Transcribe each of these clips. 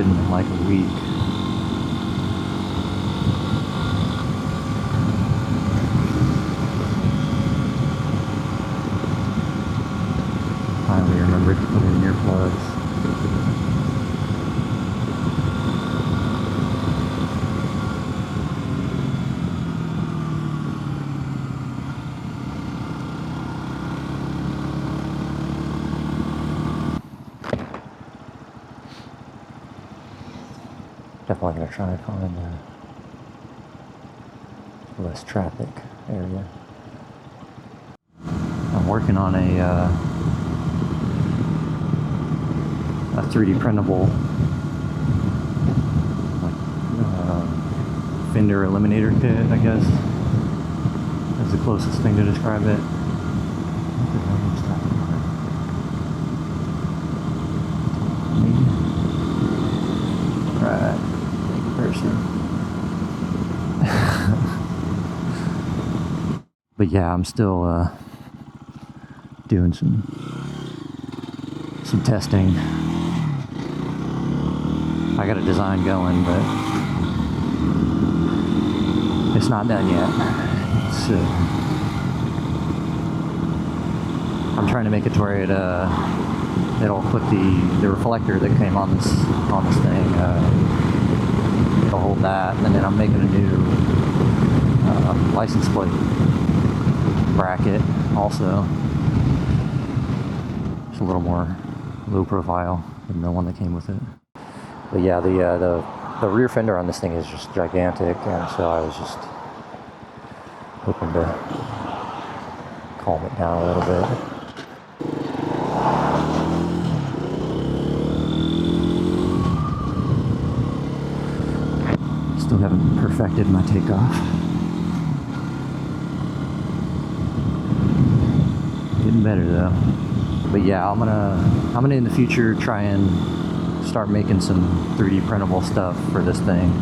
ridden in like a week. Finally remembered to put in earplugs. Definitely going to try and find a less traffic area. I'm working on a 3D printable like fender eliminator kit, I guess. That's the closest thing to describe it. Right. But yeah, I'm still doing some testing. I got a design going, but it's not done yet. I'm trying to make it to where it'll put the reflector that came on this thing. It'll hold that, and then I'm making a new license plate bracket also. It's a little more low profile than the one that came with it. But yeah, the rear fender on this thing is just gigantic, and so I was just hoping to calm it down a little bit. Still haven't perfected my takeoff. Getting better though. But yeah, I'm gonna in the future try and start making some 3D printable stuff for this thing.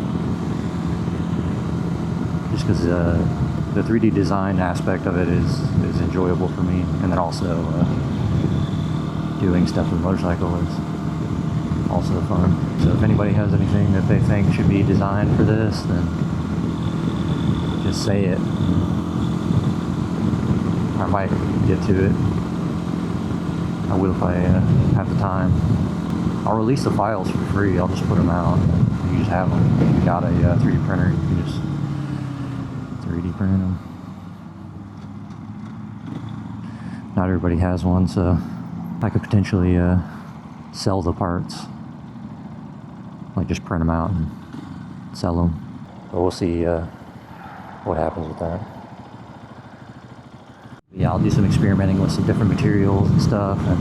Just because the 3D design aspect of it is enjoyable for me, and then also doing stuff with a motorcycle is also fun. So if anybody has anything that they think should be designed for this, then just say it. I might get to it. I will if I have the time. I'll release the files for free. I'll just put them out. You just have them. If you got a 3D printer, you can just 3D print them. Not everybody has one, so I could potentially sell the parts. Like just print them out and sell them. But we'll see what happens with that. Yeah, I'll do some experimenting with some different materials and stuff and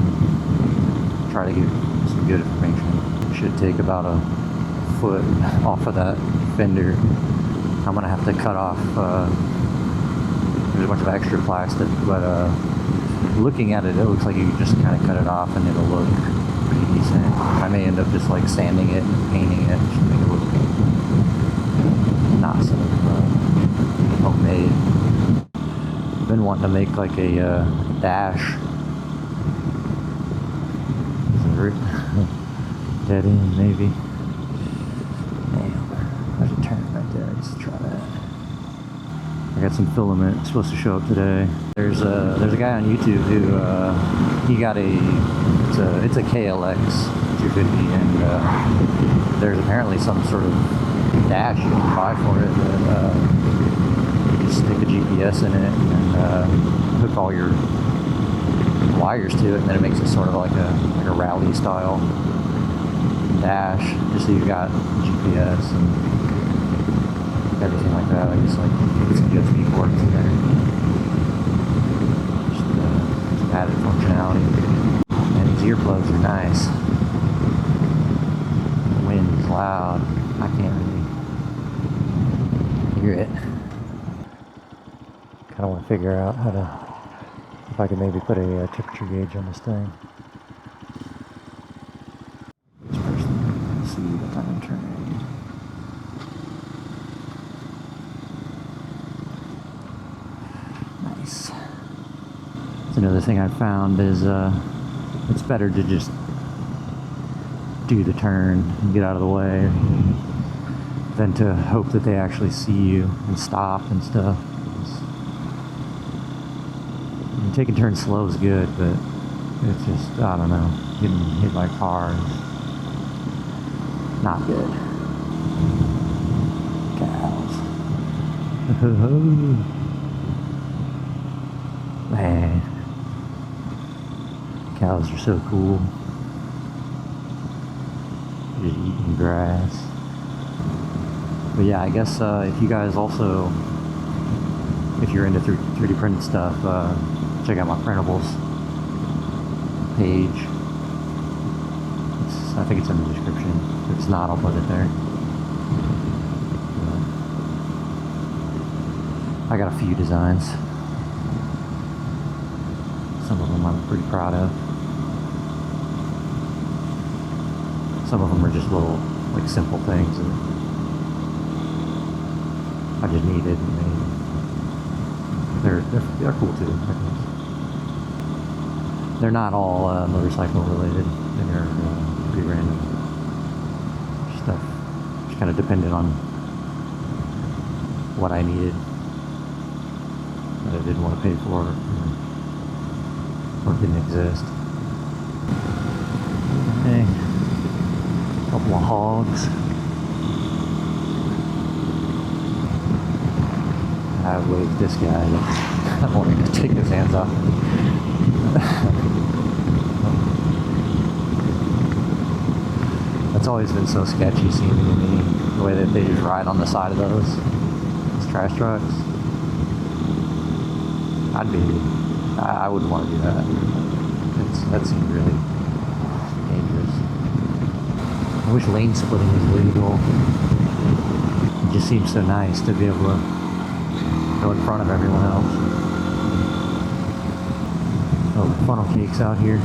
try to get some good information. It should take about a foot off of that fender. I'm gonna have to cut off, there's a bunch of extra plastic, but looking at it, it looks like you can just kind of cut it off and it'll look pretty decent. I may end up just like sanding it and painting it just to make it look not so homemade. I've been wanting to make like a dash. Dead end maybe. Damn, there's a turn right there. Let's try that. I got some filament. It's supposed to show up today. There's a guy on YouTube who he got it's a KLX 250, and there's apparently some sort of dash you can buy for it that you just stick a GPS in it and hook all your wires to it, and then it makes it sort of like a rally style dash, just so you've got GPS and everything like that. I guess like some USB ports in there. Just some added functionality. And these earplugs are nice. The wind is loud. I can't really hear it. Kind of want to figure out how to, if I could maybe put a temperature gauge on this thing. See the time turning. Nice. So another thing I found is it's better to just do the turn and get out of the way than to hope that they actually see you and stop and stuff. I mean, taking turns slow is good, but it's just, I don't know, getting hit by cars, not good. Cows. Man, cows are so cool. Just eating grass. But yeah, I guess if you guys also, if you're into 3D printed stuff, check out my printables page. I think it's in the description. If it's not, I'll put it there. I got a few designs. Some of them I'm pretty proud of. Some of them are just little, like, simple things that I just needed, and they're cool too. They're not all motorcycle related. They're pretty random stuff. Just kind of depended on what I needed that I didn't want to pay for, or didn't exist. Okay. Couple of hogs. I waved this guy. I wanted to take his hands off. That's always been so sketchy seeming to me, the way that they just ride on the side of those trash trucks. I wouldn't want to do that. That seemed really dangerous. I wish lane splitting was legal. It just seems so nice to be able to go in front of everyone else. Oh, funnel cakes out here.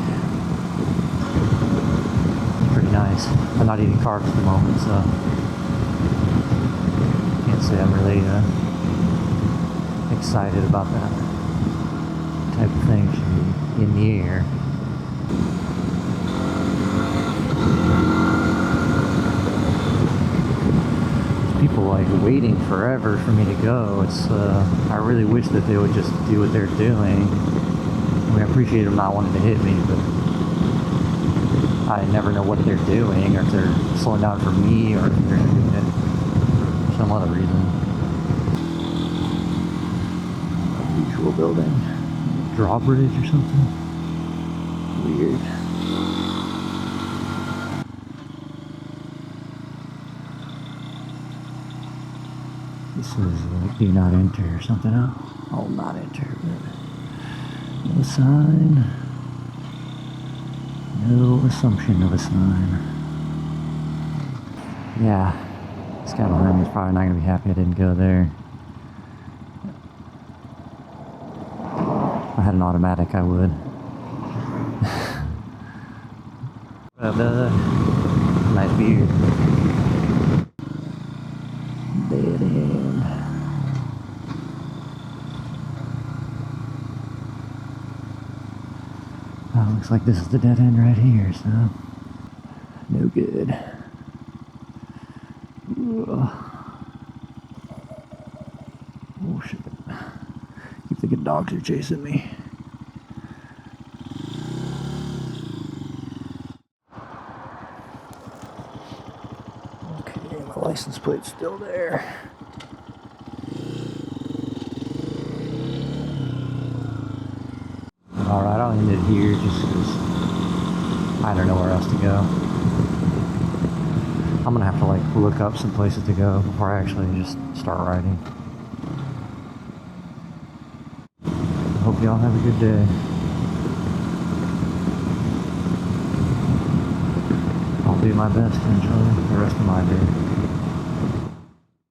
Pretty nice. I'm not eating carbs at the moment, so can't say I'm really excited about that type of thing. Should be in the air. People like waiting forever for me to go. It's I really wish that they would just do what they're doing. I mean, I appreciate them not wanting to hit me, but I never know what they're doing, or if they're slowing down for me, or if they're doing it for some other reason. Unusual building. Drawbridge or something. Weird. This is like do not enter or something. I'll not enter, but no sign. No assumption of a sign. Yeah, this guy behind me is probably not going to be happy I didn't go there. If I had an automatic, I would. Nice view. Dead end. Oh, looks like this is the dead end right here, so no good. Oh shit. Keep thinking dogs are chasing me. Okay, my license plate's still there. Alright, I'll end it here just because I don't know where else to go. I'm gonna have to like look up some places to go before I actually just start riding. I hope y'all have a good day. I'll do my best to enjoy the rest of my day.